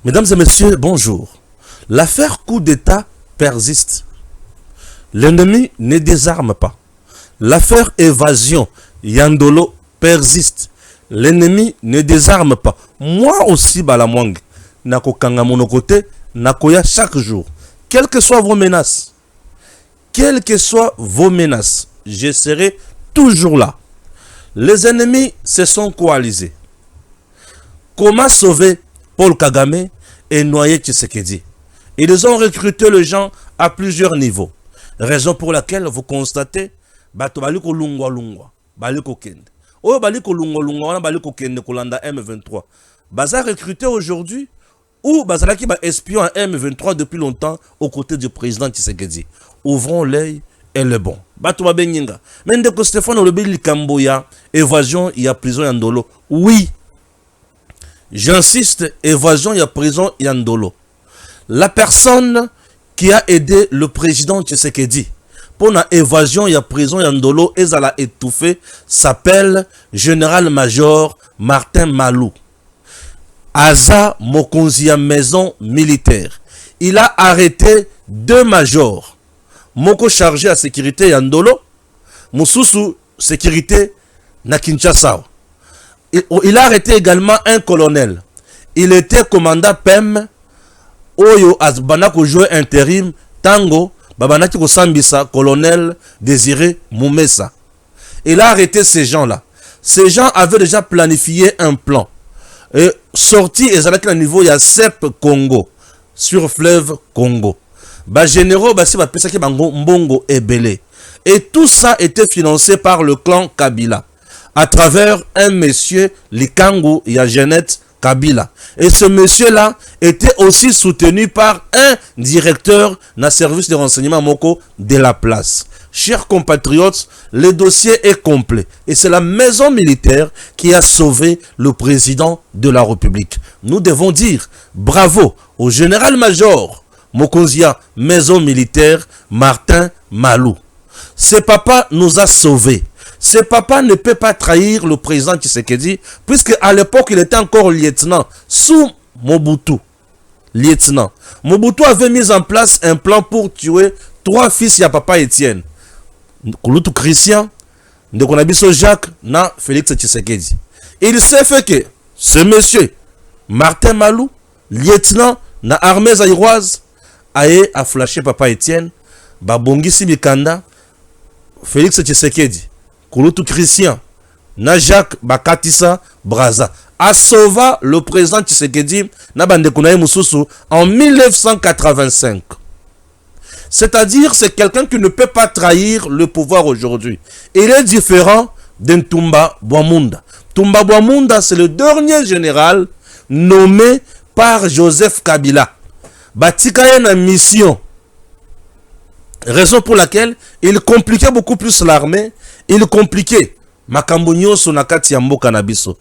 Mesdames et messieurs, bonjour. L'affaire coup d'État persiste. L'ennemi ne désarme pas. L'affaire évasion Yandolo persiste. L'ennemi ne désarme pas. Moi aussi, Balamwang, nako kanga mon côté, nakoya chaque jour. Quelles que soient vos menaces, je serai toujours là. Les ennemis se sont coalisés. Comment sauver Paul Kagame et noyer Tshisekedi? Ils ont recruté les gens à plusieurs niveaux. Raison pour laquelle vous constatez bato baliko lungwa lungwa, baliko kende. Oh baliko lungwa lungwa, wana baliko kende kolanda M23. Baza recruté aujourd'hui ou bazalaki ba espion à M23 depuis longtemps aux côtés du président Tshisekedi. Ouvrons l'œil et le bon. Bato babenginga. Mende ko Stéphane Olobi likambo ya évasion ya prison Yandolo. Oui. J'insiste, évasion ya prison Yandolo. La personne qui a aidé le président Tshisekedi pour la évasion ya prison Yandolo et ça l'a étouffé s'appelle général-major Martin Malou. Aza Mokonzia maison militaire. Il a arrêté 2 majors. Moko chargé à sécurité Yandolo, Mususu sécurité na Kinshasa. Il a arrêté également un colonel. Il était commandant PEM. Oyo Azbanako joué intérim. Tango. Babanaki Kosambisa, colonel Désiré Moumessa. Il a arrêté ces gens-là. Ces gens avaient déjà planifié un plan. Et sorti, ils allaient à niveau, il y a CEP Congo. Sur fleuve Congo. Ba généraux, ba si ba pesaki bango Mbongo et Belé. Et tout ça était financé par le clan Kabila. À travers un monsieur, Likangu Yagenet Kabila. Et ce monsieur-là était aussi soutenu par un directeur d'un service de renseignement Moko de la place. Chers compatriotes, le dossier est complet. Et c'est la maison militaire qui a sauvé le président de la République. Nous devons dire bravo au général-major Mokonzia, maison militaire, Martin Malou. Ce papa nous a sauvés. Ce papa ne peut pas trahir le président Tshisekedi, puisque à l'époque, il était encore lieutenant, sous Mobutu. Lieutenant. Mobutu avait mis en place un plan pour tuer 3 fils de papa Étienne. Kouloutou Christian, Ndekonabiso Jacques, na Félix Tshisekedi. Il s'est fait que ce monsieur, Martin Malou, lieutenant, na armée zaïroise, a flashé papa Étienne, Babongisi Mikanda, Félix Tshisekedi. Kouloutou Christian, na Jacques Bakatissa Braza, a sauvé le président Tshisekedi en 1985. C'est-à-dire, c'est quelqu'un qui ne peut pas trahir le pouvoir aujourd'hui. Il est différent d'un Tumba Bwamunda. Tumba Bwamunda, c'est le dernier général nommé par Joseph Kabila. Batika na mission. Raison pour laquelle il compliquait beaucoup plus l'armée. Il compliquait Makambonyo Sonakati Yambo Kanabiso.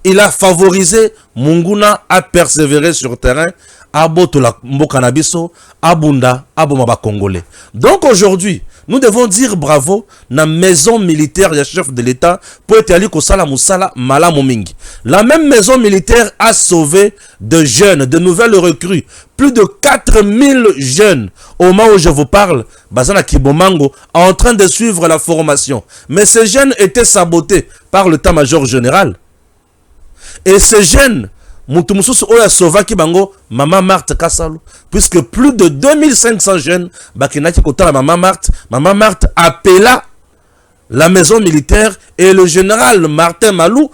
Il a favorisé Munguna à persévérer sur terrain. Abotola Mbo Kanabiso, Abunda, Abomaba Congolais. Donc aujourd'hui, nous devons dire bravo na maison militaire du chef de l'État pour être allé Kosala Moussala Malamomingi. La même maison militaire a sauvé de jeunes, de nouvelles recrues. Plus de 4000 jeunes, au moment où je vous parle, Bazana Kibomango, en train de suivre la formation. Mais ces jeunes étaient sabotés par l'état-major général. Et ces jeunes, Moutumususu Oya Sovaki Bango, Maman Marthe Kassalu, puisque plus de 2500 jeunes, Bakinaki Kotala Maman Marthe appela la maison militaire et le général Martin Malou,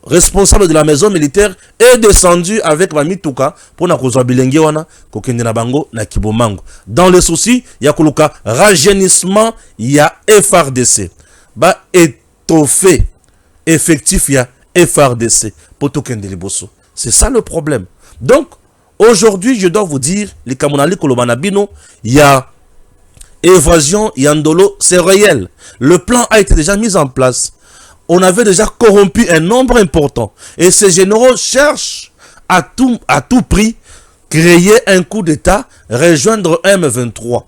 responsable de la maison militaire, est descendu avec Mamitouka pour na kozwa bilenge wana kokende na bango na Kibomango. Dans le souci, ya koluka rajeunissement ya FRDC. Ba étoffé effectif ya FRDC pour tokende liboso. C'est ça le problème. Donc, aujourd'hui, je dois vous dire, les Kamonali Kolobanabino, il y a évasion, Yandolo, c'est réel. Le plan a été déjà mis en place. On avait déjà corrompu un nombre important. Et ces généraux cherchent à tout prix créer un coup d'État, rejoindre M23,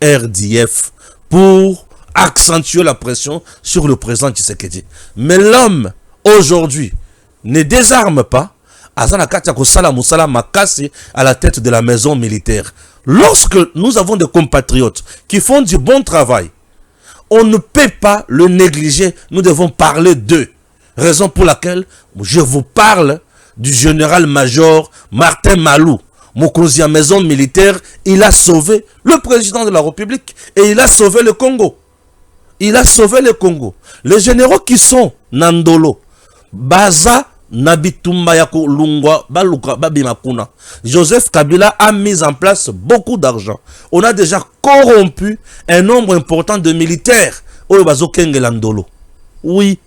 RDF, pour accentuer la pression sur le président Tshisekedi. Mais l'homme, aujourd'hui, ne désarme pas, Azana Katia Kosala Moussala Makasi à la tête de la maison militaire. Lorsque nous avons des compatriotes qui font du bon travail, on ne peut pas le négliger. Nous devons parler d'eux. Raison pour laquelle je vous parle du général-major Martin Malou. Mokonzi à maison militaire, il a sauvé le président de la République et il a sauvé le Congo. Il a sauvé le Congo. Les généraux qui sont Nandolo, Baza, Nabitumba Yako Lungwa, Baluka, Babimakuna. Joseph Kabila a mis en place beaucoup d'argent. On a déjà corrompu un nombre important de militaires au Bazo Kengelandolo. Oui.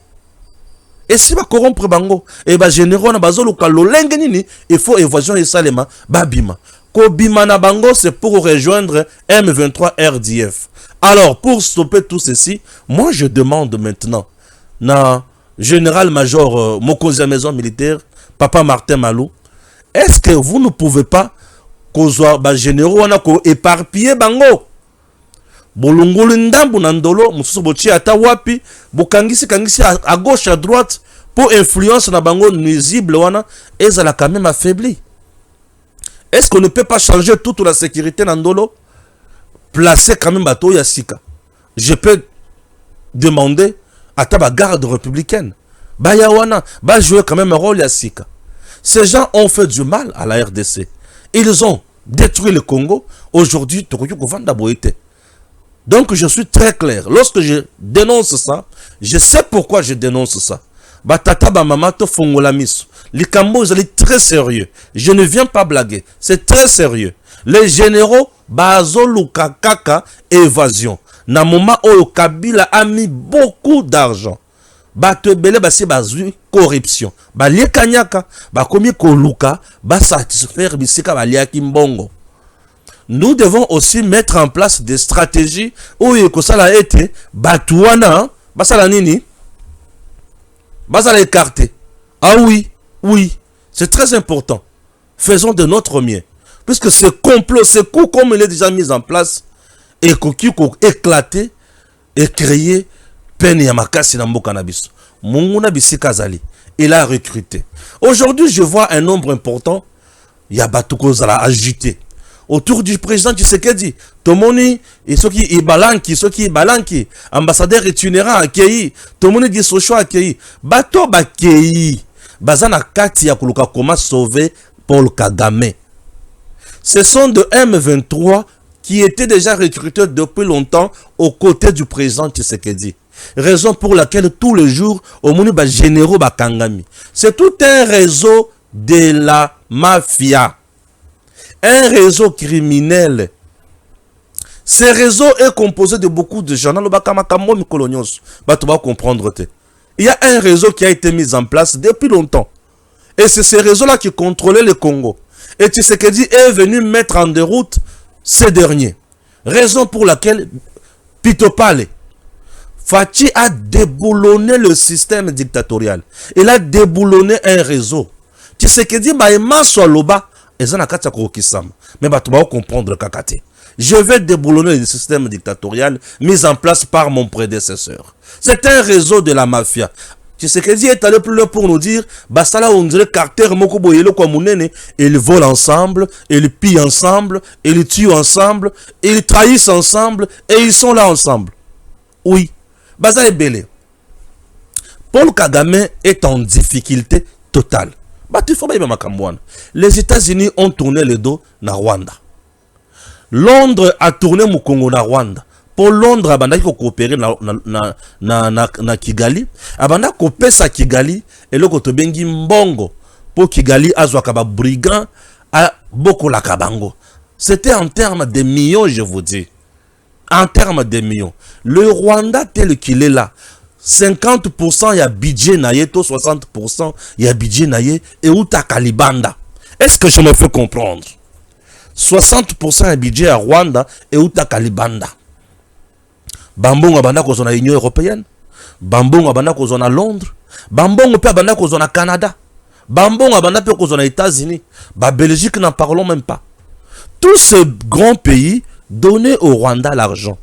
Et si va corrompre bango, et ba généraux na bazo luka lolenge nini, il faut évasion et salema, babima. Ko bima na bango, c'est pour rejoindre M23 RDF. Alors, pour stopper tout ceci, moi je demande maintenant, na général-major Mokonzi à maison militaire, Papa Martin Malou, est-ce que vous ne pouvez pas, kozwa ba généraux wana ko éparpiller bango? Bolungulu ndambu nandolo, mususu bochi ata wapi, bokangisi kangisi à gauche, à droite, pour influence na bango nuisible wana, ezala quand même affaibli. Est-ce qu'on ne peut pas changer toute la sécurité nandolo? Placer quand même bateau Yassika. Je peux demander à ta garde républicaine. Bayawana, va jouer quand même un rôle Yassika. Ces gens ont fait du mal à la RDC. Ils ont détruit le Congo. Aujourd'hui, donc je suis très clair. Lorsque je dénonce ça, je sais pourquoi je dénonce ça. Batata ba mama to fongola miso. Les Cambos, c'est très sérieux. Je ne viens pas blaguer. C'est très sérieux. Les généraux, bazo luka kaka évasion. Na moment où Kabila a mis beaucoup d'argent. Bato belé basi bazui corruption. Ba lie kanyaka, ba komi ko luka, ba satisfaire bisika ba lia kimbongo. Nous devons aussi mettre en place des stratégies où il a été batouana, basala nini, basala écarté. Ah oui, oui, c'est très important. Faisons de notre mieux. Puisque ce complot, ce coup, comme il est déjà mis en place, et qui éclaté et créé peine yamakasi na mboka na biso. Munguna bisika zali. Il a recruté. Aujourd'hui, je vois un nombre important. Yabatuko zala agité. Autour du président Tshisekedi, Tomoni, et ceux qui Ibalanki, ambassadeur itinérant accueilli, Tomoni dit Socho accueilli, Bato Bakei, Bazana Kati ya kuluka comment sauver Paul Kagame. Ce sont de M23 qui étaient déjà recrutés depuis longtemps aux côtés du président Tshisekedi. Raison pour laquelle tous les jours, au Mouni ba généraux Bakangami. C'est tout un réseau de la mafia. Un réseau criminel. Ce réseau est composé de beaucoup de gens. Il y a un réseau qui a été mis en place depuis longtemps. Et c'est ce réseau-là qui contrôlait le Congo. Et Tshisekedi est venu mettre en déroute ces derniers. Raison pour laquelle Pitopale, Fachi a déboulonné le système dictatorial. Il a déboulonné un réseau. Tshisekedi maïma soit loba. Mais tu vas comprendre kakate. Je vais déboulonner le système dictatorial mis en place par mon prédécesseur. C'est un réseau de la mafia. Tshisekedi est allé plus loin pour nous dire, Bastala on dirait Carter Mokobo Yelo Kwamunene, ils volent ensemble, ils pillent ensemble, ils tuent ensemble, ils trahissent ensemble et ils sont là ensemble. Oui, Baza est belé. Paul Kagame est en difficulté totale. Les États-Unis ont tourné le dos na Rwanda. Londres a tourné mu Congo na Rwanda. Pour Londres, abanda ko coopérer na Kigali. Abanda ko pesa Kigali et le koto bengi mbongo. Pour Kigali azwa kaba brigand a boko la kabango. C'était en termes de millions, je vous dis. En termes de millions. Le Rwanda tel qu'il est là. 50% y a budget naye, 60% y a budget naye, et où ta Kalibanda. Est-ce que je me fais comprendre? 60% y a budget à Rwanda, et où ta Kalibanda. Bambon abanda ko zona Union Européenne. Bambon abanda ko zona Londres. Bambon pe abanda ko zona Canada. Bambon abanda pe ko zona États-Unis. Ba Belgique n'en parlons même pas. Tous ces grands pays donnaient au Rwanda l'argent.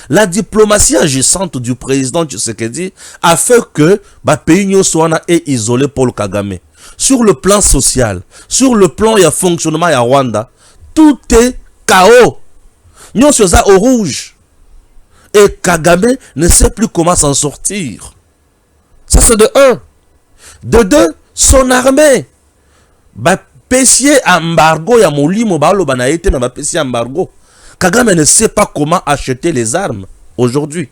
La diplomatie agissante du président Tshisekedi a fait que le pays soit isolé pour le Kagame. sur le plan social, sur le plan et fonctionnement à Rwanda, tout est chaos. Nous sommes au rouge. Et Kagame ne sait plus comment s'en sortir. Ça c'est de un. De deux, son armée. Pessier embargo ya molimo balo banaete na pessier embargo. Kagame ne sait pas comment acheter les armes aujourd'hui.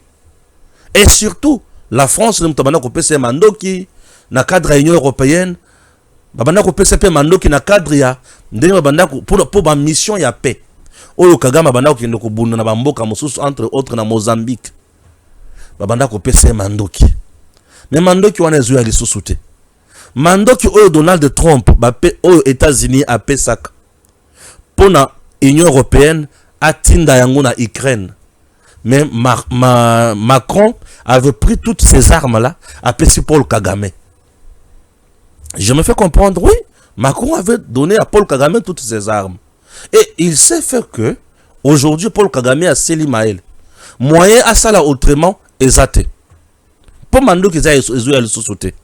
Et surtout, la France ne peut pas pessier mandoki na cadre Union européenne. Babana ko pessier mandoki na cadre ya ndenge banda pour ba mission ya paix. Oyo Kagame banda ko ndeko bunda na bamboka mosusu entre autres na Mozambique. Babanda ko pessier mandoki. Mais mandoki wana ezo ya lisusu te. Mandoki oyo Donald Trump bape oyo États-Unis a pesaka pour la Union européenne atinda yango na Ukraine. Mais Macron avait pris toutes ces armes là à pessi Paul Kagame. Je me fais comprendre, oui, Macron avait donné à Paul Kagame toutes ces armes. Et il s'est fait que aujourd'hui Paul Kagame a Seli Maël. Moyen à ça là autrement exaté. Pour Mandoki za ezo sauté.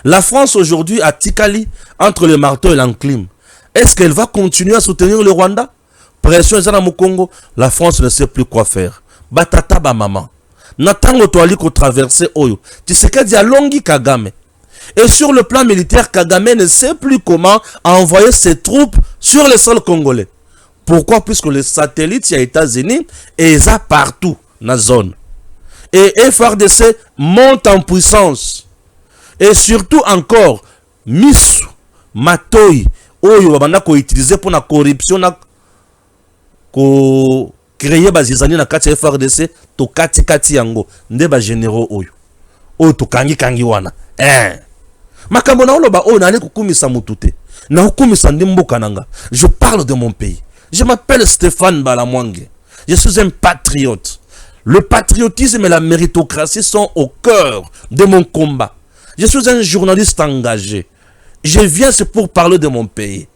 La France aujourd'hui a Tikali entre le marteau et l'enclume. Est-ce qu'elle va continuer à soutenir le Rwanda? Pression dans le Congo, la France ne sait plus quoi faire. Batata ba maman. Natango toali ko traverser Oyo. Tu sais qu'il y a Longi Kagame. Et sur le plan militaire, Kagame ne sait plus comment envoyer ses troupes sur le sol congolais. Pourquoi? Puisque les satellites, il y a États-Unis et ils sont partout dans la zone. Et FRDC monte en puissance. Et surtout encore, Miss Matoyi, Oyo babanda ko utiliser pour la corruption na ko créer bazizani na kati FRDC to kati yango nde ba généraux Oyo. Oyo to kangi wana. Makambo na oloba oyo na kukumisa mutute. Na hukumisa ndimboka nanga. Je parle de mon pays. Je m'appelle Stéphane Balamwange. Je suis un patriote. Le patriotisme et la méritocratie sont au cœur de mon combat. Je suis un journaliste engagé. Je viens, c'est pour parler de mon pays.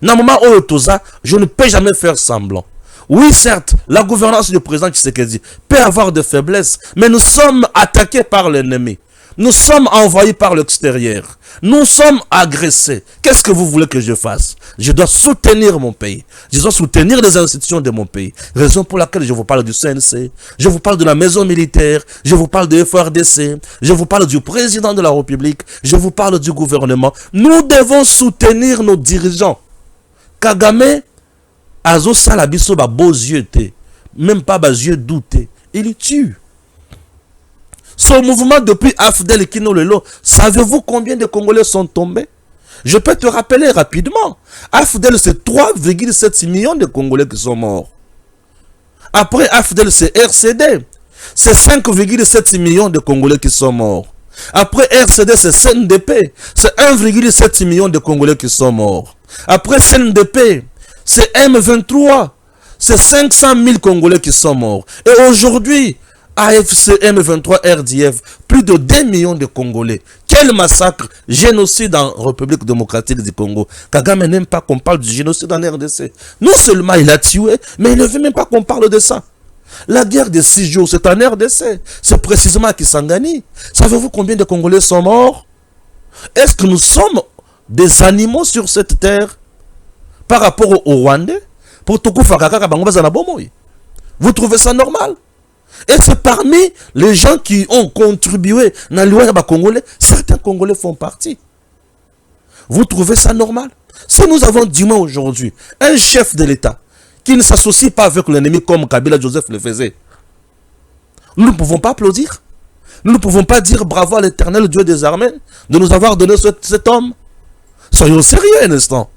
Dans le moment où je ne peux jamais faire semblant. Oui, certes, la gouvernance du président Tshisekedi peut avoir de faiblesses, mais nous sommes attaqués par l'ennemi. Nous sommes envahis par l'extérieur. Nous sommes agressés. Qu'est-ce que vous voulez que je fasse? Je dois soutenir mon pays. Je dois soutenir les institutions de mon pays. Raison pour laquelle je vous parle du CNC. Je vous parle de la maison militaire. Je vous parle de FRDC. Je vous parle du président de la République. Je vous parle du gouvernement. Nous devons soutenir nos dirigeants. Kagame, Azo Salabiso, ba beaux yeux, même pas bas yeux doutés. Il tue. Son mouvement depuis Afdel Kinololo, savez-vous combien de Congolais sont tombés? Je peux te rappeler rapidement. Afdel, c'est 3,7 millions de Congolais qui sont morts. Après Afdel, c'est RCD. C'est 5,7 millions de Congolais qui sont morts. Après RCD, c'est CNDP. C'est 1,7 million de Congolais qui sont morts. Après CNDP, c'est M23. C'est 500 000 Congolais qui sont morts. Et aujourd'hui, AFC, M23, RDF, plus de 2 millions de Congolais. Quel massacre, génocide en République démocratique du Congo. Kagame n'aime pas qu'on parle du génocide en RDC. Non seulement il a tué, mais il ne veut même pas qu'on parle de ça. La guerre de 6 jours, c'est en RDC. C'est précisément à Kisangani. Savez-vous combien de Congolais sont morts? Est-ce que nous sommes des animaux sur cette terre par rapport au Rwandais? Vous trouvez ça normal? Et c'est parmi les gens qui ont contribué dans l'Ouest congolais, certains Congolais font partie. Vous trouvez ça normal? Si nous avons du moins aujourd'hui un chef de l'État qui ne s'associe pas avec l'ennemi comme Kabila Joseph le faisait, nous ne pouvons pas applaudir. Nous ne pouvons pas dire bravo à l'Éternel Dieu des armées de nous avoir donné cet homme. Soyons sérieux un instant.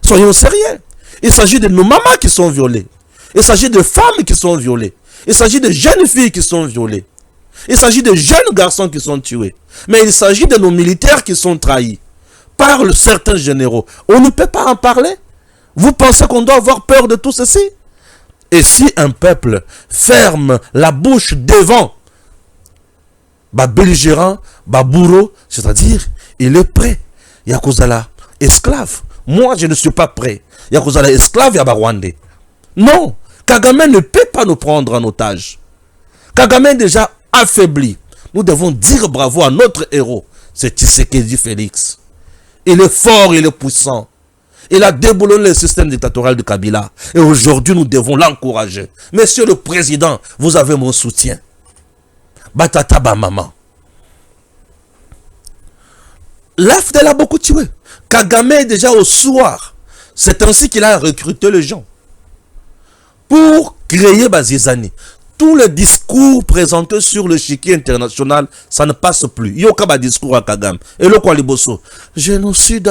Soyons sérieux. Il s'agit de nos mamans qui sont violées. Il s'agit de femmes qui sont violées. Il s'agit de jeunes filles qui sont violées. Il s'agit de jeunes garçons qui sont tués. Mais il s'agit de nos militaires qui sont trahis par certains généraux. On ne peut pas en parler. Vous pensez qu'on doit avoir peur de tout ceci? Et si un peuple ferme la bouche devant belligérant, bourreau, c'est-à-dire il est prêt. Yakozala esclave. Moi je ne suis pas prêt. Yakozala esclave ya Rwandais. Non. Kagame ne peut pas nous prendre en otage. Kagame est déjà affaibli. Nous devons dire bravo à notre héros. C'est Tshisekedi Félix. Il est fort, il est puissant. Il a déboulonné le système dictatorial de Kabila. Et aujourd'hui, nous devons l'encourager. Monsieur le Président, vous avez mon soutien. Batata ba maman. L'AFDEL a beaucoup tué. Kagame est déjà au soir. C'est ainsi qu'il a recruté les gens. Pour créer Bazizani. Tous les discours présentés sur le chiquier international, ça ne passe plus. Il y a aucun discours à Kagame. Et le Kwaliboso, génocide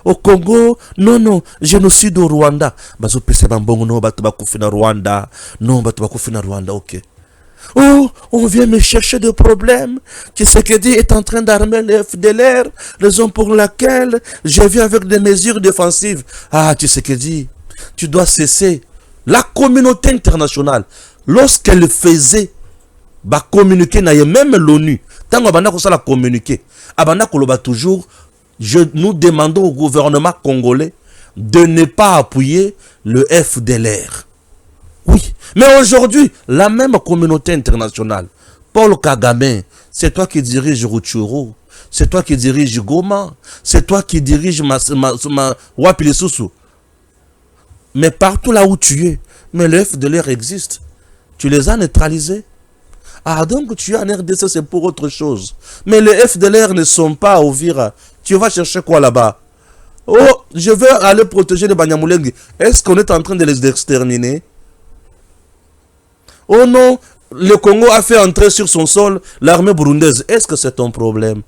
au Congo, non, génocide au Rwanda. Bazo pese bambongo no batu bakufina Rwanda. Non, batu bakufina Rwanda, ok. Oh, on vient me chercher des problèmes. Tshisekedi est en train d'armer les FDLR, raison pour laquelle je viens avec des mesures défensives. Ah, Tshisekedi, tu dois cesser. La communauté internationale, lorsqu'elle faisait communiquer, même l'ONU, tant qu'on a communiqué, toujours, nous demandons au gouvernement congolais de ne pas appuyer le FDLR. Oui, mais aujourd'hui, la même communauté internationale, Paul Kagame, c'est toi qui diriges Rutshuru, c'est toi qui diriges Goma, c'est toi qui diriges Wapilisusu. Mais partout là où tu es, mais le FDLR existe. Tu les as neutralisés. Ah, donc tu es en RDC, c'est pour autre chose. Mais les FDLR ne sont pas à Uvira. Tu vas chercher quoi là-bas? Oh, je veux aller protéger les Banyamulenge. Est-ce qu'on est en train de les exterminer? Oh non, le Congo a fait entrer sur son sol l'armée burundaise. Est-ce que c'est ton problème?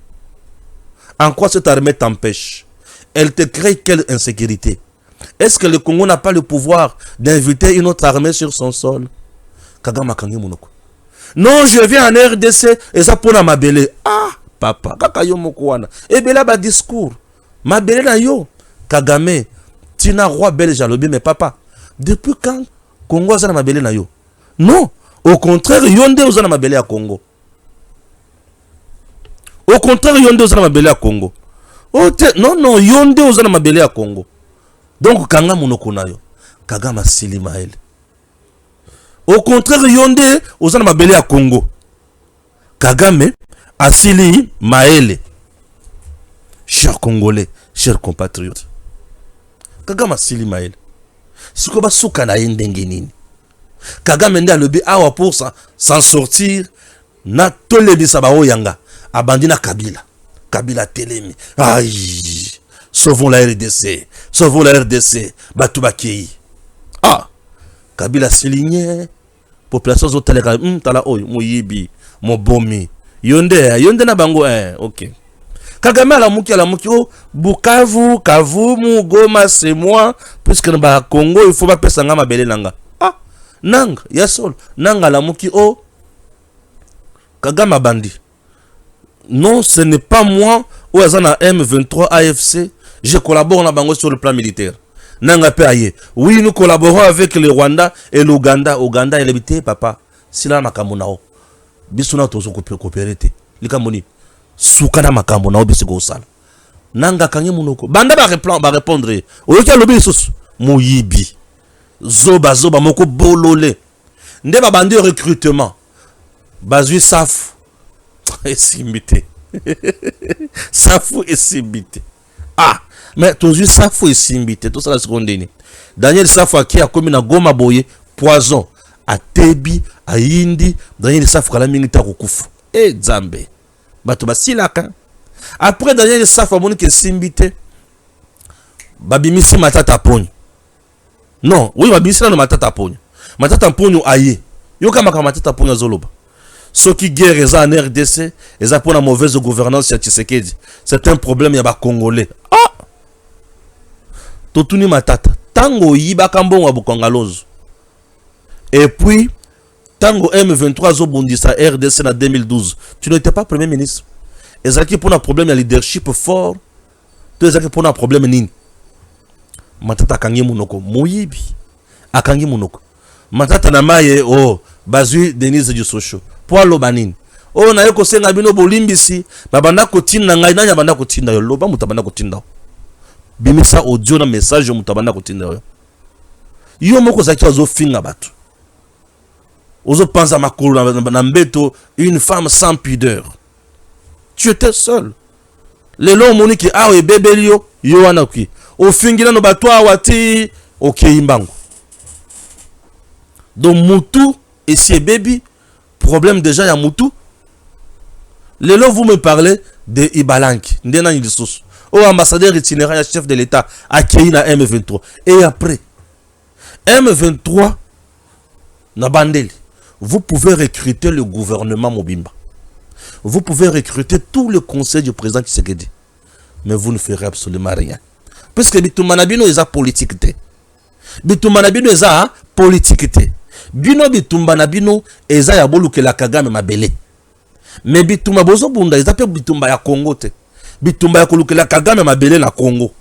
En quoi cette armée t'empêche? Elle te crée quelle insécurité? Est-ce que le Congo n'a pas le pouvoir d'inviter une autre armée sur son sol? Kagame Kangi Monoko. Non, je viens en RDC et ça pour Mabele. Ah, papa, kakayo mokwana. Et bien là, bas discours. Mabele na yo. Kagame, Tina roi belge à l'obé, mais papa, depuis quand Congo a Mabele na yo? Non, au contraire, Yonde aux Mabele à Congo. Au contraire, Yonde aux Mabele à Congo. Oh, non, Yonde aux Mabele à Congo. Donc, Kanga Monoko na yo. Kagame Sili Maël. Au contraire, Yonde aux Mabele à Congo. Kagame Asili Maël. Chers Congolais, chers compatriotes. Kagame Asili Maël. Si vous avez un Kagame nda lebi awa pour s'en sortir na tolebi sabao yanga abandina Kabila. Kabila telemi. Aïe. Sauvons la RDC. Sauvons la RDC. Batubakei. Ah. Kabila s'éligne. Population zotale tala oy moyibi mobomi. Yonde na bango OK. Kagame à la muki oh Bukavu, Kavumu, Goma c'est moi puisque na Congo il faut pas pesa nga mabele nanga. Ah. Nanga yasol nanga la muki oh Kagame bandi. Non, ce n'est pas moi ou azana M23 AFC. Je collabore na bango sur le plan militaire. Nanga pe aye. Oui, nous collaborons avec le Rwanda et l'Ouganda. Ouganda et l'habité, papa. Sila makamunao. Bisuna tozo coopérité. Likamoni. Soukana makamunao bisigo sala. Nanga kange munoko. Banda ba répondre. Oyoka lobi sus. Moyibi. Zoba moko bolole. Nde ba bandi recrutement. Bazui saf. Et simbité. Safu et simbité. Ah. Mais tous les Safou et Simbité, tout ça la seconde année. Daniel Safou qui a commis na Goma Boye, poison, à Tebi, à Indi, Daniel Safou à la minute à Rukufu. Et Zambe. Batuba Silaka. Après Daniel Safou a moni que Simbité, Babimisi Matata Pony. Non, oui, Babimisi na Matata Pony. Matata Pony aye. Yoka maka Matata Pony Zoloba. Ceux qui guerre en RDC, ils ont pour la mauvaise gouvernance chez Tshisekedi. C'est un problème, il y a des Congolais. Ah! Totuni matata tango yiba kambon wa bukangalozo et puis tango M23 zo bondisa RDC na 2012 tu n'étais pas premier ministre ezaki pour un problème de leadership fort tu ezaki pour un problème nini matata kangi munoko moyibi akangi munoko matata na maye oh bazui Denise du Socho pour lobanine oh na yeko senga bino bolimbisi babanda kotinda ngai nanya banda kotinda yo loba mutabanda kotinda bimisa audio na message mutabanda kotinda yo moko zaki ozo finga batu ozo pensa makolo na mbeto une femme sans pudeur tu étais seul lelo moni ki awe bebelio yo wana ki ofingila no batwa wati okeyimbango. Donc mutu et si baby problème déjà ya mutu. Lelo vous me parlez de Ibalanki ndena ngilisusu au ambassadeur itinérant chef de l'état accueilli na M23 et après M23 na bandeli. Vous pouvez recruter le gouvernement Mobimba. Vous pouvez recruter tout le conseil du président Tshisekedi. Mais vous ne ferez absolument rien. Parce que Bitumanabino est politique. Bitumanabino est politique. Bino Bitumbanabino est yabolu que la Kagame mabele. Mais Bituma bozo bunda est appelé Bitumba ya Congo te. Bitumba ya koluke la Kagame mabele na Congo.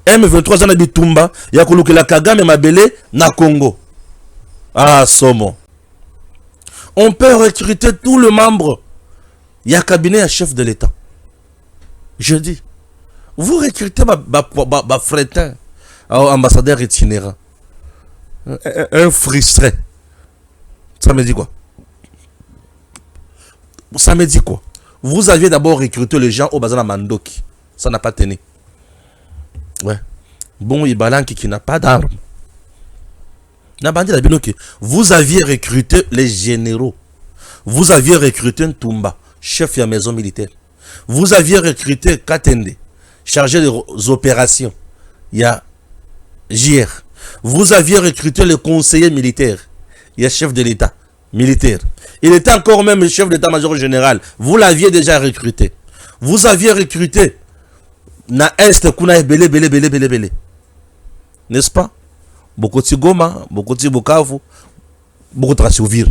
M23 zana Bitumba ya koluke la Kagame mabele na Congo. Ah, Somo. On peut recruter tout le membre. Il y a cabinet à chef de l'État. Je dis, vous recrutez ma frétin, ambassadeur itinérant. Un frustré. Ça me dit quoi? Ça me dit quoi? Vous aviez d'abord recruté les gens au Bazana Mandoki. Ça n'a pas tenu. Ouais. Bon, Ibalanki qui n'a pas d'armes. Vous aviez recruté les généraux. Vous aviez recruté Ntumba, chef de la maison militaire. Vous aviez recruté Katende, chargé des opérations. Il y a JR. Vous aviez recruté le conseiller militaire. Il y a chef de l'État militaire. Il était encore même le chef d'état-major général. Vous l'aviez déjà recruté. Vous aviez recruté na Est Kuna Bele. N'est-ce pas? Beaucoup de Goma, beaucoup de Bukavu, beaucoup de Rassouvir.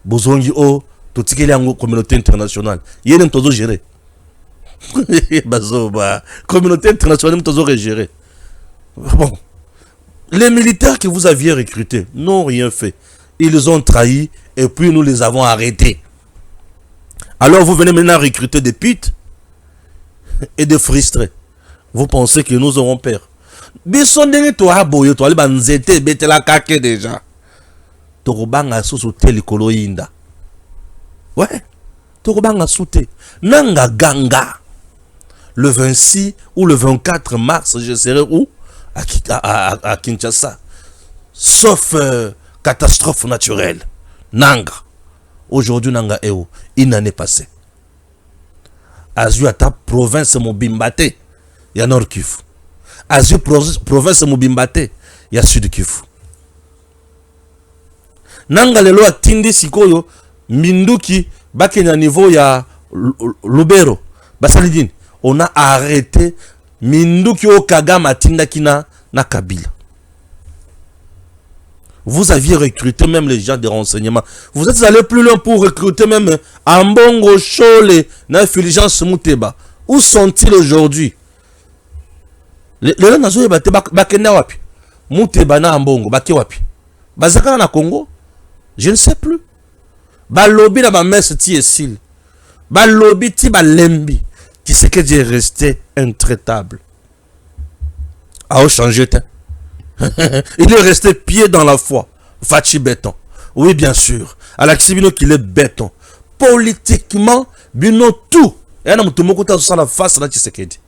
Bozongi o, tout ce qui est en communauté internationale. Il y a un tozo géré. Communauté internationale, tozo géré. Bon. Les militaires que vous aviez recrutés n'ont rien fait. Ils ont trahi et puis nous les avons arrêtés. Alors vous venez maintenant recruter des putes et des frustrés. Vous pensez que nous aurons peur? Bisondenge to aboyo to ali banzete betela kake déjà. Tokobanga susu telikolo yinda. Ouais. Tokobanga sute. Nanga ganga. Le 26 ou le 24 mars, je serai où? À Kinshasa. Sauf catastrophe naturelle. Nanga. Aujourd'hui Nanga Eo. Une année passée. Azuata province Mobimbate. Ya Nord Kivu. Azu province Mobimbate, il y a Sud Kivu. Nanga lelo atindi sikoyo minduki bakenya niveau ya Lubero. Basalidine, on a arrêté minduki o Kagame atinda kina na Kabila. Vous aviez recruté même les gens de renseignement. Vous êtes allé plus loin pour recruter même Ambongo Chole na Fulgence Muteba. Où sont-ils aujourd'hui? Les gens nazo bate bakenda wapi? Muteba na Ambongo bake wapi? Bazaka na Congo? Je ne sais plus. Ba lobby na ba messe ti esil. Ba lobby ti ba lembi. Qui c'est que Dieu est resté intraitable. A changé. Il est resté pied dans la foi. Fachi béton. Oui, bien sûr. Alexis Bino qu'il est béton. Politiquement, Bino tout. Et on a tout sur la face de Tshisekedi.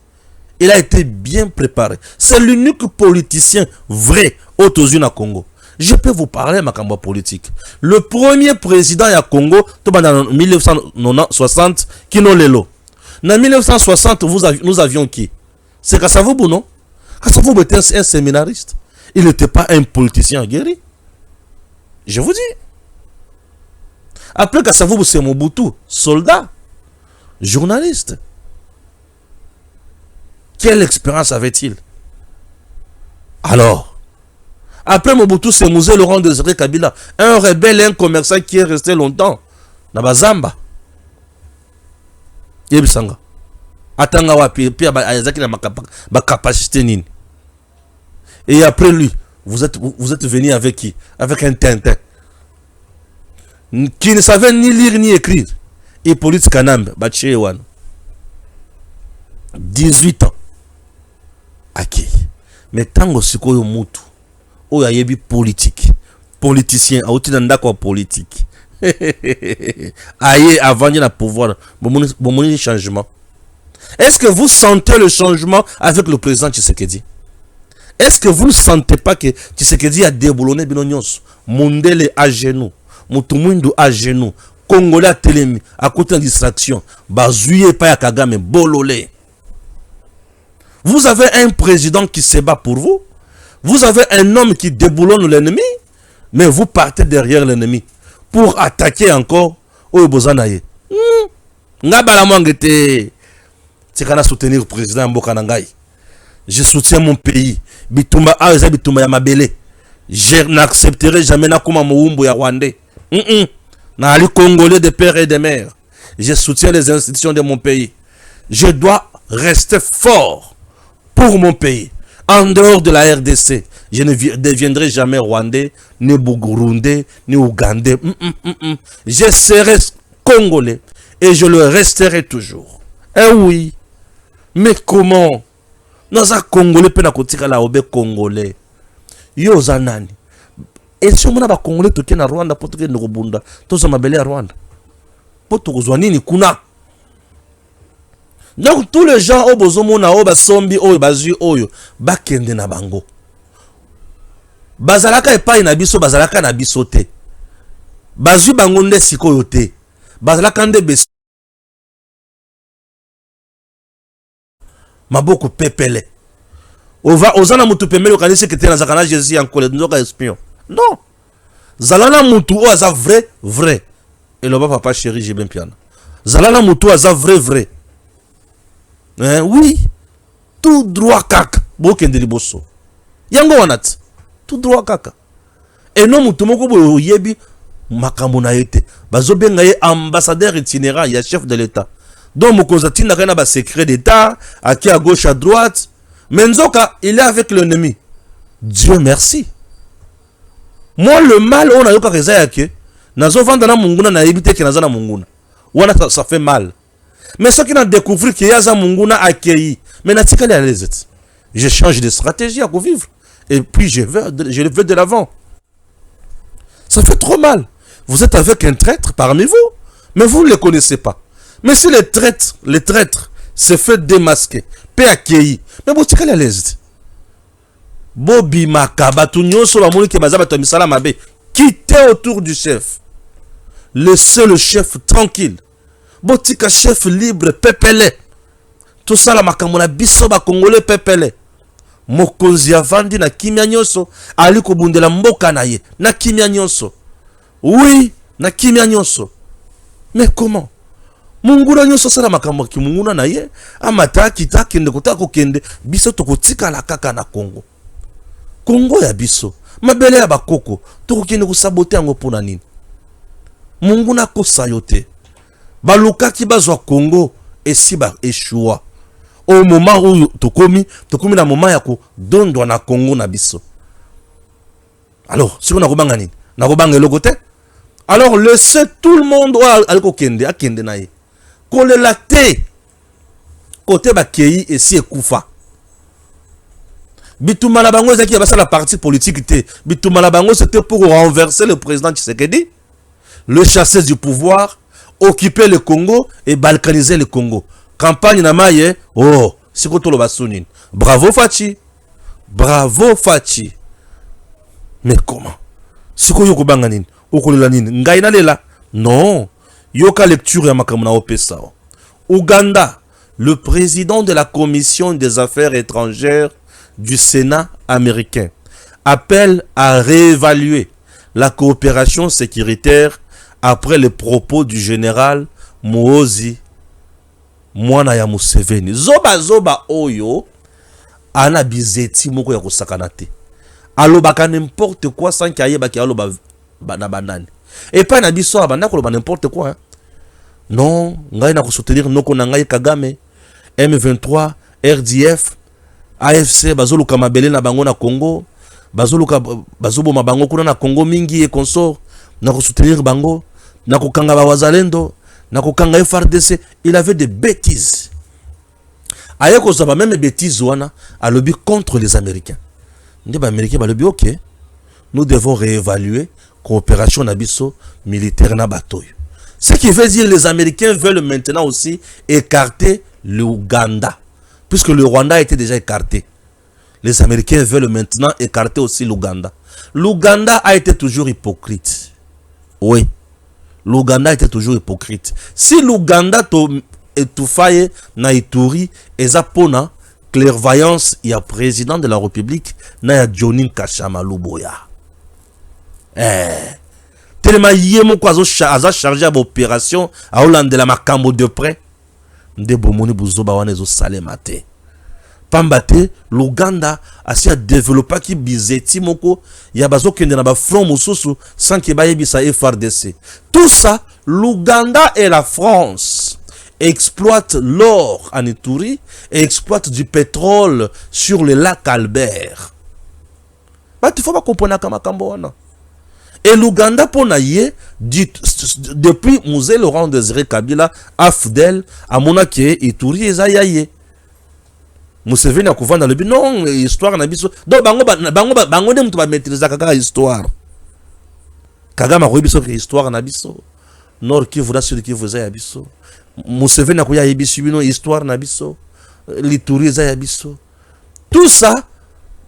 Il a été bien préparé. C'est l'unique politicien vrai au Congo. Je peux vous parler de politique. Le premier président à Congo, en 1960, Kino Lelo. En 1960, nous avions qui? C'est Kassavoubou, non? Kassavoubou était un séminariste. Il n'était pas un politicien guéri. Je vous dis. Après Kassavoubou, c'est Mobutu, soldat, journaliste. Quelle expérience avait-il? Alors, après Mobutu, c'est Mouzé Laurent Désiré Kabila, un rebelle, un commerçant qui est resté longtemps dans Bazamba. Yebisanga. Atanga wapi, puis Ayazaki na ma capacité nini. Et après lui, vous êtes venu avec qui? Avec un Tintin. Qui ne savait ni lire ni écrire. Hippolyte Kanambe, Batchewan. 18 ans. Ok. Mais tant que c'est quoi mutu, oh y a yebi politique, politicien, auti nanda quoi politique. Aïe avant de la pouvoir, bon changement. Est-ce que vous sentez le changement avec le président Tshisekedi? Est-ce que vous ne sentez pas que Tshisekedi a déboulonné Binonyos? Mondele à genoux, Mutumundu à genoux, Congolais à Telemi, à côté de distraction, Bazouye Paya Kagame, Bololé. Vous avez un président qui se bat pour vous. Vous avez un homme qui déboulonne l'ennemi, mais vous partez derrière l'ennemi pour attaquer encore Oyebozanaye. Ngabala Mangete. C'est qu'on a soutenir le président Mbokanangaï. Je soutiens mon pays. Bitumba Aza Bitumba Yamabele. Je n'accepterai jamais Nakuma Moumbu ya Rwandais. Na Ali Congolais de père et de mère. Je soutiens les institutions de mon pays. Je dois rester fort pour mon pays. En dehors de la RDC, je ne deviendrai jamais Rwandais, ni Burundais, ni Ougandais. Je serai Congolais et je le resterai toujours. Eh oui. Mais comment? Nous avons Congolais pena kotika la obe Congolais. Yo zanani. Et si on a Congolais toke na Rwanda pour toke Nurubunda, tous sont mabele à Rwanda. Pour tout rejoindre ni kuna. Donc tous les gens au bozomona au basombi au bazui oyo bakende na bango. Bazalaka epai na biso bazalaka na biso te. Bazui bango nde sikoyo te. Bazalaka nde beso. Maboko pepele. Ozana mutu pemele kanisi kete na zakana Jésus en colère nzoka espion. Non. Zalana mutu o aza vrai. Et le papa chéri j'ai bien piano. Zalana mutu aza vrai. Oui. Tout droit kaka. Bokende liboso. Yango wanat. Tout droit kaka. Et non mutu moko bo yebi makambo na yete. Bazo benga ye ambassadeur itinérant, ya chef de l'État. Donc, Mokonzati n'a rien à secret d'État, à qui à gauche, à droite. Mais Nzoka, il est avec l'ennemi. Dieu merci. Moi, le mal, on a eu qu'à résailler. Nazo vanda na munguna na éviter que naza na munguna. Wana ça fait mal. Mais ceux qui ont découvert qu'il y a un munguna accueilli. Mais n'a-t-il qu'à les je change de stratégie à vivre. Et puis, je le veux de l'avant. Ça fait trop mal. Vous êtes avec un traître parmi vous, mais vous ne le connaissez pas. Mais si les traîtres se fait démasquer, peut accueillir, mais vous êtes à l'aise. Bobi Makaba, tout nyon sur la moni qui bazaba to misala mabe, quittez autour du chef. Laissez le chef tranquille. Botika chef libre, pepele. Tout ça la makamona biso ba congolais pepele. Mokonzi avandi na kimia nyonso, ali kobundela mboka na ye, na kimia nyonso. Oui, na kimia nyonso. Mais comment? Munguna nyonso sala makambo ki munguna na ye amata kita kende kotako kende biso tokotika la kaka na Congo. Congo ya biso mabele ya bakoko tokokende ko saboter ngo pona nini? Munguna ko sayote. Baluka ki bazwa Congo esi ba échoua. Au moment où tokomi na moment ya ko dondwa na Congo na biso. Alors, si on a kobanga nini? Na kobanga lokote? Alors laissez tout le monde aliko kende akende na ye. Kole la te côté bakei et si ekufa bitumala bango ezaki basa la partie politique te bitumala bango c'était pour renverser le président Tshisekedi, le chasser du pouvoir, occuper le Congo et balkaniser le Congo. Campagne na maye oh sikoto lo basunini. Bravo Fachi mais comment siko yoko banga nini okolela nini ngai na lela non. Yoka lecture ya makamuna opesa. Ouganda, le président de la Commission des Affaires étrangères du Sénat américain, appelle à réévaluer la coopération sécuritaire après les propos du général Muhoozi Mwana ya Museveni. Zoba oyo ana bizeti moko ya kosakana te. Alobaka n'importe quoi sans qu'il y ait aloba na banane. Et pas na biso abanda ko n'importe quoi. Hein. Non, ngai na ko soutenir noko na ngai Kagame, M23, RDF, AFC bazoluka mabele na bango na Congo, bazoluka bazoboma bango kuna na Congo mingi et consort, na ko soutenir bango, na ko kanga ba wazalendo, na ko kanga FRDC, il avait des bêtises. Aye ko zaba même bêtises wana a lobby contre les Américains. Ndi ba Américains ba lobby OK. Nous devons réévaluer coopération nabiso militaire na batoy. Ce qui veut dire les Américains veulent maintenant aussi écarter l'Ouganda. Puisque le Rwanda a été déjà écarté. Les Américains veulent maintenant écarter aussi l'Ouganda. L'Ouganda a été toujours hypocrite. Oui. L'Ouganda était toujours hypocrite. Si l'Ouganda étouffaye na Ituri, eza pona clairvoyance, il y a président de la République, na ya Johnny Kachama Luboya. Tellement yemo kwa aza chargé à l'opération, à Hollande de la makambo de près. Nde bomoni buzoba wane zo salemate. Pambate, l'Ouganda a si a développé qui bizeti moko, ya bazo kende na ba front mususu sans que ba yebisa FRDC. Tout ça, l'Ouganda et la France exploitent l'or en Ituri et exploitent du pétrole sur le lac Albert. Bah, il faut pas comprendre kama kambo wana. Et l'Ouganda pona ye depuis Musée Laurent Désiré Kabila Afdel a monake Ituri ezayaye. Museveni a couvert dans le but. Non, histoire na biso. Donc, bango dem tu vas maîtriser kaka histoire. Kagame a biso que histoire na biso. Nord qui voudra sur qui vous a biso. Museveni a kuya biso bino histoire na biso. L'Ituri za biso. Tout ça,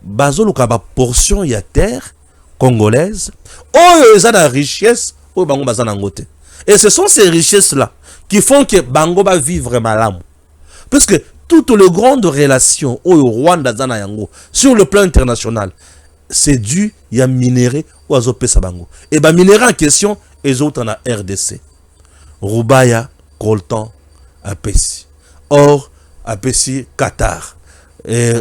bazolo kaba portion ya terre congolaise. Oh, ils ont la richesse. Oh, bango bazana ngote. Et ce sont ces richesses là qui font que bango va vivre malam. Parce que toutes les grandes relations au Rwanda sur le plan international, c'est dû à minerai ou à Sabango. Et bien, minerai en question, les autres en a RDC. Roubaya, Coltan, Apessi. Or, Apessi, Qatar,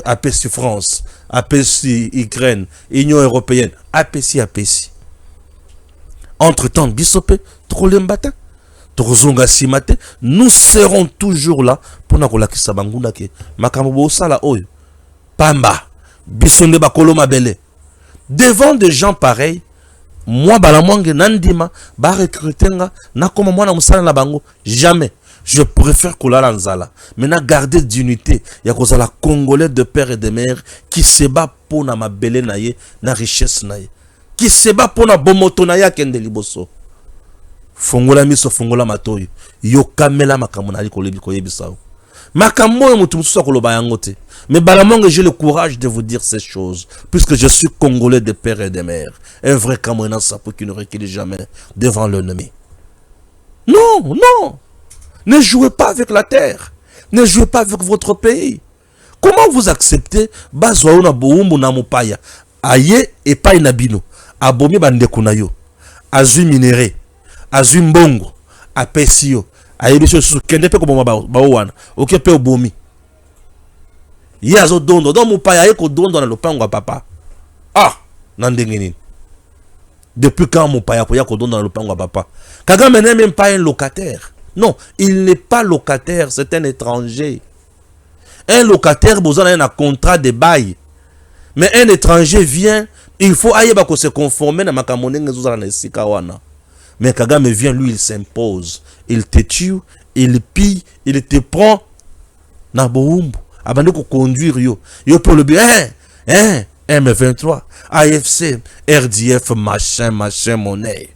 Apessi, France, Apessi, Ukraine, Union Européenne, Apessi. Entre-temps, Bissopé, trop l'embata. Nous serons toujours là pour nous lakisa banguna ke makambo sala oyo pamba bisonde bakolo mabele devant des gens pareils. Moi balamwange nandima ba recrutenga na koma mwana musala na bango jamais. Je préfère kolala nzala mais na garder d'unité ya kozala congolais de père et de mère qui se bat pour na mabele na ye na richesse na ye qui se bat pour na bomoto na ya kende liboso. Fongola miso fongola matoyo yo kamela makambo na likolebi koyebisao makambo yo mutu mususa koloba yango te. Mais balamonge, j'ai le courage de vous dire ces choses puisque je suis congolais de père et de mère, un vrai Camerounais sapo qui ne recule jamais devant l'ennemi. Non, ne jouez pas avec la terre, ne jouez pas avec votre pays. Comment vous acceptez bazwa na boumbu na mopaya aye et pas inabino abomi bandeko na yo azui minéré azui mbongo apesi yo ayebiso susu kende pe ko boma ba wana oke pe obomi ye azo dondo donc mopaya ye ko dondo na lopango ya papa na ndenge nini. Depuis quand mopaya ko ya ko dondo na lopango ya papa? Kagame n'est même pas un locataire. Non, il n'est pas locataire, c'est un étranger. Un locataire besoin d'un contrat de bail. Mais un étranger vient, il faut aille se conformer à makamone ngezuzana sikawana. Mais Kagame vient, lui, il s'impose. Il te tue, il pille, il te prend. Na boumbu. Abandonne ko conduire yo. Yo pour le bien. M23, AFC, RDF, machin, monnaie.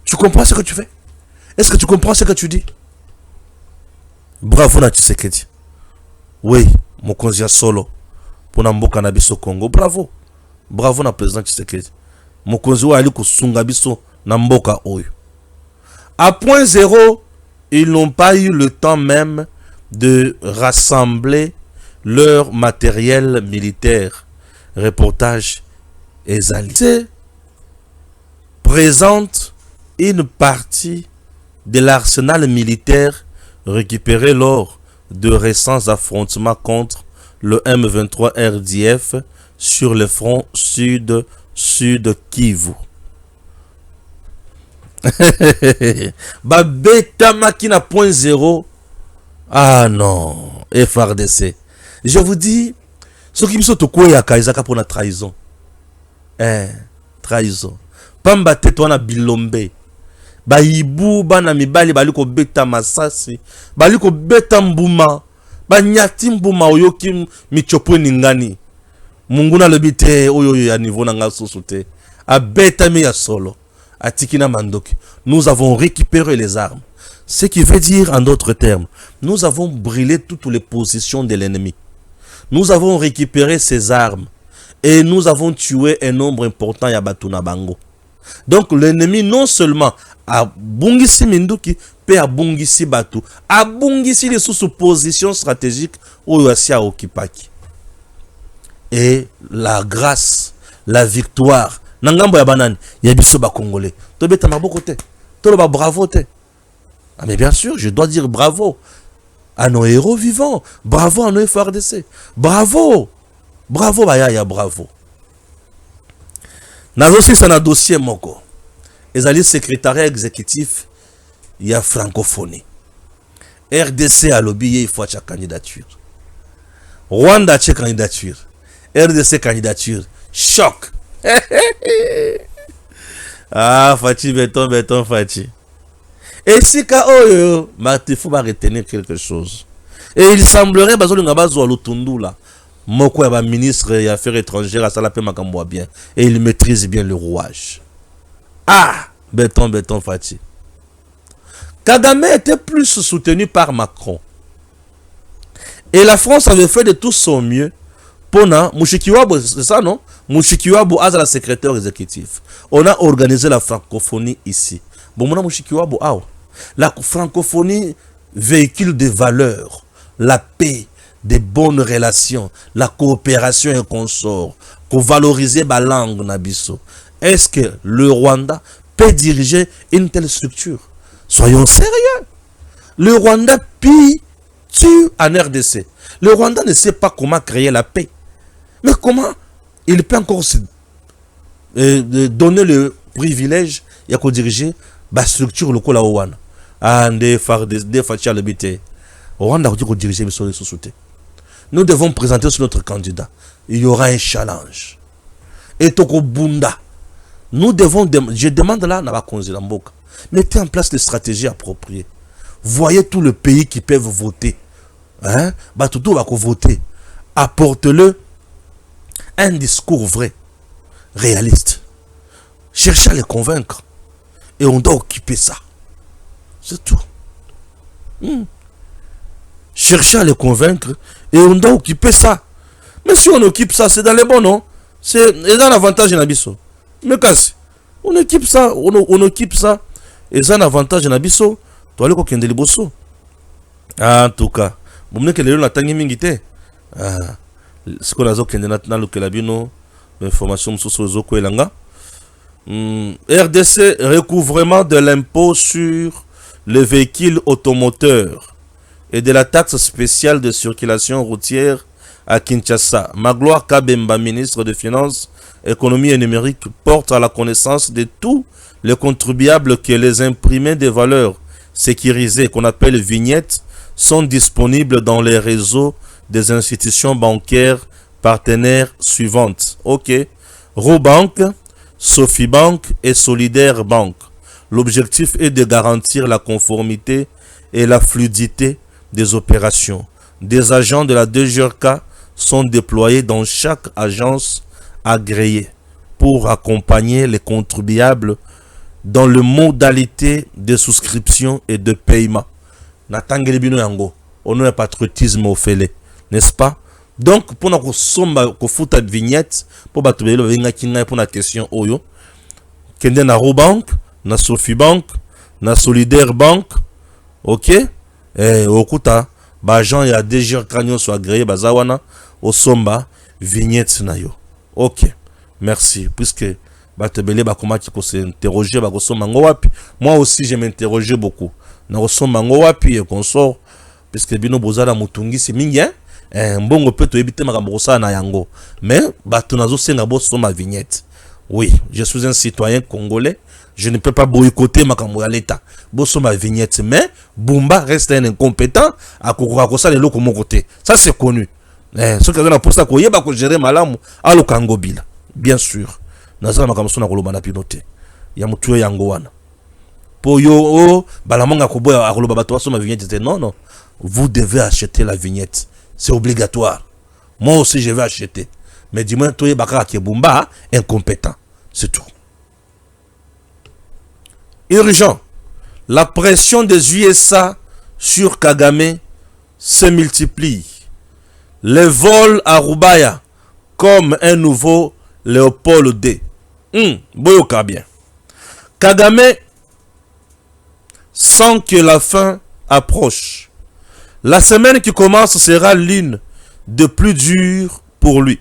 Tu comprends ce que tu fais? Est-ce que tu comprends ce que tu dis? Bravo na Tshisekedi. Oui, mon konzi solo. Pour na mboka na biso Congo. Bravo. Bravo na président Tshisekedi. Mon konzi wa ali ko sunga biso na mboka oyo. À point zéro, ils n'ont pas eu le temps même de rassembler leur matériel militaire. Reportage Ezali présente une partie de l'arsenal militaire récupéré lors de récents affrontements contre le M23 RDF sur le front sud Kivu. Babeta Makina point zéro. Ah non, FRDC. Je vous dis, ce qui me sont au coin à Kaizaka pour la trahison. Trahison. Pamba tetwana bilombe. Ba ibu bana mibali baliko beta masasi. Baliko beta mbuma. Ba nyati mbuma oyoki michopo ningani. Munguna lebite oyo ya niveau na nga susute. A beta mi ya solo. A tikina mandoki. Nous avons récupéré les armes. Ce qui veut dire, en d'autres termes, nous avons brûlé toutes les positions de l'ennemi. Nous avons récupéré ses armes. Et nous avons tué un nombre important ya Batuna Bango. Donc l'ennemi non seulement a bungisi Minduki, mais a bungisi Batu. A bungisi les sous-positions stratégiques où il y a Okipaki. Et la grâce, la victoire, Nangambo ya banane, ya biso ba Congolais. Tobeta maboko te. Toloba bravo te. Ah mais bien sûr, je dois dire bravo à nos héros vivants. Bravo à nos FRDC. Bravo. Bravo Bayaya, bravo. Nazo aussi c'est un dossier moko. Ezali secrétariat exécutif, il y a francophonie. RDC a lobby, il faut sa candidature. Rwanda a candidature. RDC candidature. Choc. Ah, Fati, béton, Fati. Et si Oyo, il faut retenir quelque chose. Et il semblerait que là. Moko est ministre des Affaires étrangères à Salapé Makamboa bien. Et il maîtrise bien le rouage. Ah, béton, Fati. Kagame était plus soutenu par Macron. Et la France avait fait de tout son mieux pour Mushikiwabo, c'est ça non? Mushikiwabo a la secrétaire exécutif. On a organisé la francophonie ici. Bon, Mushikiwabo, la francophonie véhicule des valeurs, la paix, des bonnes relations, la coopération et consort, pour valoriser la langue nabiso. Est-ce que le Rwanda peut diriger une telle structure? Soyons sérieux. Le Rwanda tue en RDC. Le Rwanda ne sait pas comment créer la paix. Mais comment il peut encore se donner le privilège de diriger la structure locale à Rwanda? Nous devons présenter sur notre candidat. Il y aura un challenge. Et Toko Bunda. Nous devons, je demande là, mettez en place des stratégies appropriées. Voyez tout le pays qui peuvent voter. Hein? Tout va voter. Apporte-le un discours vrai, réaliste. Cherchez à les convaincre. Et on doit occuper ça. C'est tout. Cherchez à les convaincre et on doit occuper ça. Mais si on occupe ça, c'est dans les bons, non? C'est un avantage en abisso. Mais casse. On occupe ça, on occupe ça. Et c'est un avantage en abisso. Tu vas aller au bosso. En tout cas, vous me que les gens n'attendent mingité. Ce qu'on a dit dans le Kelabino, l'information sur le Zoko et Langa. RDC recouvrement de l'impôt sur les véhicules automoteurs et de la taxe spéciale de circulation routière à Kinshasa. Magloire Kabemba, ministre des Finances, Économie et Numérique, porte à la connaissance de tous les contribuables que les imprimés de valeurs sécurisées, qu'on appelle vignettes, sont disponibles dans les réseaux des institutions bancaires partenaires suivantes. Ok. Robank, Sofibank et Solidaire Bank. L'objectif est de garantir la conformité et la fluidité des opérations. Des agents de la DGRK sont déployés dans chaque agence agréée pour accompagner les contribuables dans les modalités de souscription et de paiement. Natangeli yango, on a un patriotisme au fêlé, n'est-ce pas? Donc, pour nous sommes foutre de vignette, pour pour la question oyo, kende na Robank, na Sofibank, na Solidaire Bank, ok? Et okuta, agent ya DG Kanyo soit agréé, bazawana, au somba, vignette na yo. Ok, merci, puisque batebele bakoma qui s'interroger, moi aussi je m'interrogeais beaucoup. Na osomba ngo wapi et consort, puisque bino bozala mutungi si mingi, mbongo peut éviter makambo na yango. Mais bato nazo senga bosso ma vignette. Oui, je suis un citoyen congolais, je ne peux pas boycotter makambo ya l'État. Bosso ma vignette, mais Bumba reste un incompétent à kokosa le loko mon côté. Ça c'est connu. Ce que na pour ça ko yeba ko gérer malamu alo kangobila. Bien sûr. Nazala makambo sona koloba na pinote. Ya mutu yango wana. Pour yo, balamanga koboya akoloba bato baso ma vignette. Non. Vous devez acheter la vignette. C'est obligatoire. Moi aussi, je vais acheter. Mais dis-moi, toi, Bakara Kebumba, incompétent. C'est tout. Urgent. La pression des USA sur Kagame se multiplie. Les vols à Rubaya comme un nouveau Léopold D. Boyoka bien. Kagame sent que la fin approche. La semaine qui commence sera l'une de plus dures pour lui.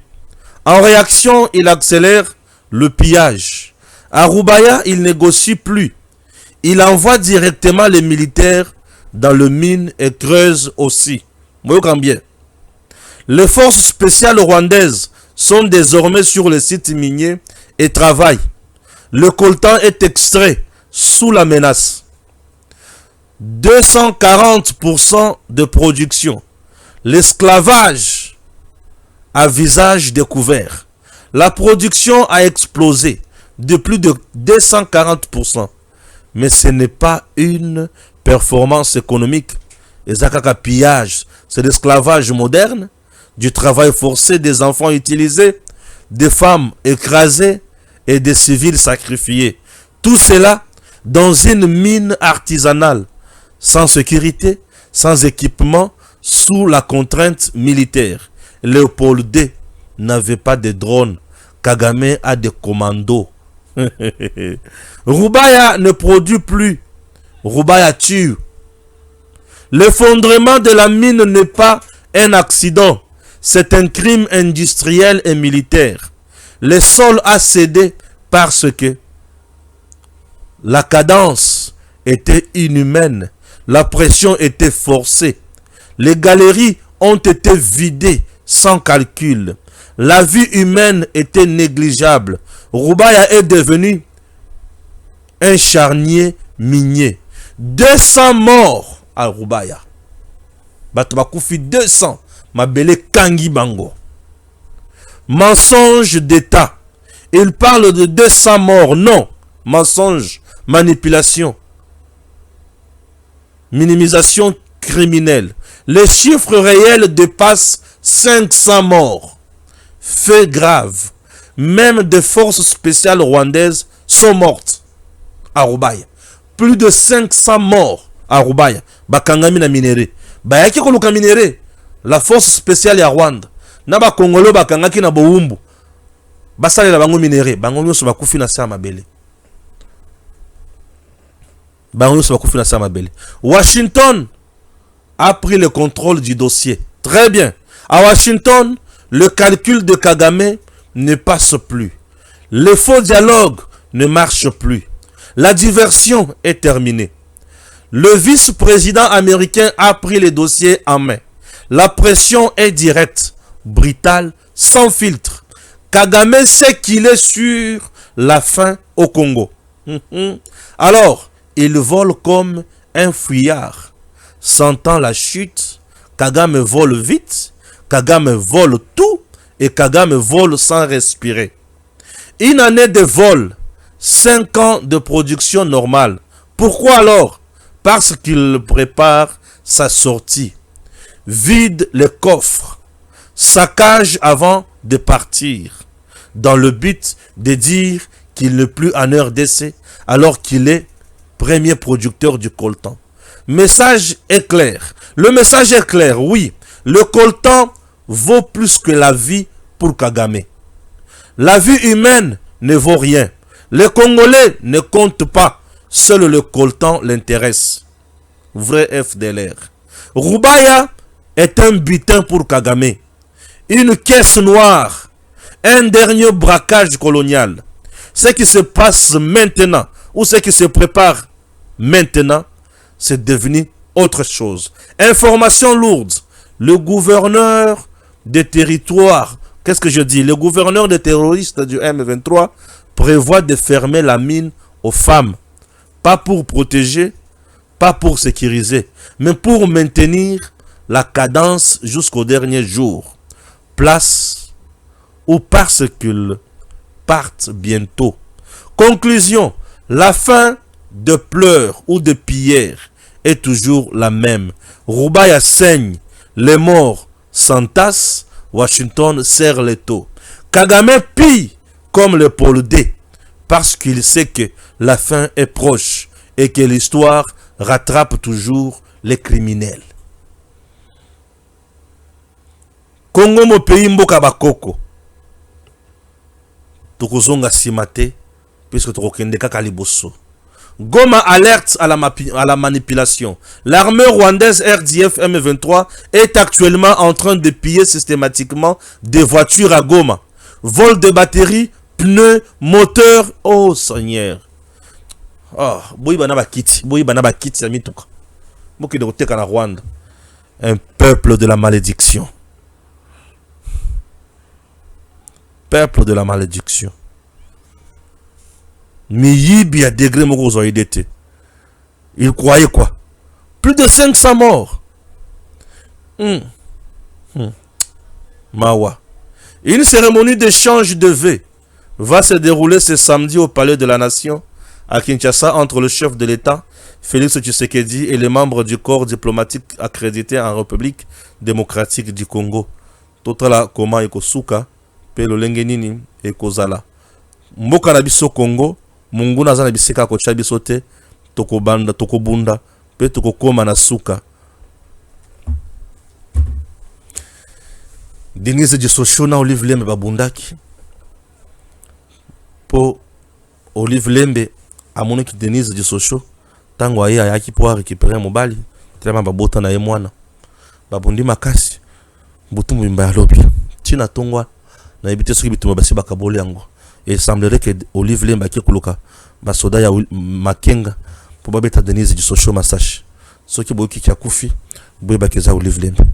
En réaction, il accélère le pillage. À Rubaya, il négocie plus. Il envoie directement les militaires dans le mine et creuse aussi. Boyoka bien. Les forces spéciales rwandaises sont désormais sur les sites miniers et travaillent. Le coltan est extrait sous la menace. 240% de production. L'esclavage à visage découvert. La production a explosé de plus de 240%. Mais ce n'est pas une performance économique. Et ça, pillage, c'est l'esclavage moderne, du travail forcé des enfants utilisés, des femmes écrasées et des civils sacrifiés. Tout cela dans une mine artisanale, sans sécurité, sans équipement, sous la contrainte militaire. Léopold D n'avait pas de drones. Kagame a des commandos. Rubaya ne produit plus. Rubaya tue. L'effondrement de la mine n'est pas un accident. C'est un crime industriel et militaire. Le sol a cédé parce que la cadence était inhumaine. La pression était forcée. Les galeries ont été vidées sans calcul. La vie humaine était négligeable. Rubaya est devenu un charnier minier. 200 morts à Rubaya. Batouakoufi 200. Mabele Kangi Bango. Mensonge d'État. Il parle de 200 morts. Non. Mensonge. Manipulation. Minimisation criminelle. Les chiffres réels dépassent 500 morts. Fait grave. Même des forces spéciales rwandaises sont mortes à Rubaya. Plus de 500 morts à Rubaya. Bakangami na minéré. Bayaki koluka minéré. La force spéciale ya Rwanda. Naba Congolo bakangaki na Bowumbu. Basale la bango minéré. Bango nyoso bakufi na sama bele. Bango nyoso bakufi na sama bele. Washington a pris le contrôle du dossier. Très bien. À Washington, le calcul de Kagame ne passe plus. Le faux dialogue ne marche plus. La diversion est terminée. Le vice-président américain a pris le dossier en main. La pression est directe, brutale, sans filtre. Kagame sait qu'il est sur la fin au Congo. Alors, il vole comme un fuyard. Sentant la chute, Kagame vole vite, Kagame vole tout et Kagame vole sans respirer. Une année de vol, 5 ans de production normale. Pourquoi alors? Parce qu'il prépare sa sortie. Vide les coffres, saccage avant de partir, dans le but de dire qu'il n'est plus en RDC alors qu'il est premier producteur du coltan. Message est clair. Le message est clair, oui. Le coltan vaut plus que la vie pour Kagame. La vie humaine ne vaut rien. Les Congolais ne comptent pas. Seul le coltan l'intéresse. Vrai FDLR. Rubaya est un butin pour Kagame. Une caisse noire. Un dernier braquage colonial. Ce qui se passe maintenant, ou ce qui se prépare maintenant, c'est devenu autre chose. Information lourde. Le gouverneur des territoires, qu'est-ce que je dis? Le gouverneur des terroristes du M23 prévoit de fermer la mine aux femmes. Pas pour protéger, pas pour sécuriser, mais pour maintenir la cadence jusqu'au dernier jour. Place ou parce qu'ils partent bientôt. Conclusion, la fin de pleurs ou de prières est toujours la même. Rubaya saigne, les morts s'entassent, Washington serre les taux. Kagame pille comme le Paul D parce qu'il sait que la fin est proche. et que l'histoire rattrape toujours les criminels. Congo mo pays mboka bakoko. Tokozonga simate puisque tokokende kaka liboso. Goma alerte à la manipulation. L'armée rwandaise RDF M23 est actuellement en train de piller systématiquement des voitures à Goma. Vol de batteries, pneus, moteurs. Oh Seigneur. Oh, un peuple de la malédiction. Peuple de la malédiction. Miyibi à degré moko d'été. Il croyait quoi? Plus de 500 morts. Mawa. Une cérémonie d'échange de vœux va se dérouler ce samedi au Palais de la Nation à Kinshasa entre le chef de l'État, Félix Tshisekedi, et les membres du corps diplomatique accrédité en République démocratique du Congo. Totala Koma Ekosuka, Pelo Lengenini et Kozala. Mboka na biso Congo, Munguna zana biseka ko chabiso te, tokobanda, tokobunda, pe tokokoma na suka. Denise de Sochona Olive Lembe babundaki. Po Olive Lembe amone ki Denise de Socho tango aye ayaki po récupérer mobali, tellement babota na ye mwana. Babundi makasi. Butumbu mbimba ya lobi. Tina tongwa na ibite soki bitumba basi bakaboli yango. Et il semblerait que Olive Lembe qui kuluka basoda ya Makenga pour babeta Denise du Socho Masashi. Soki boki kia kufi boye bakeza Olive Lembe.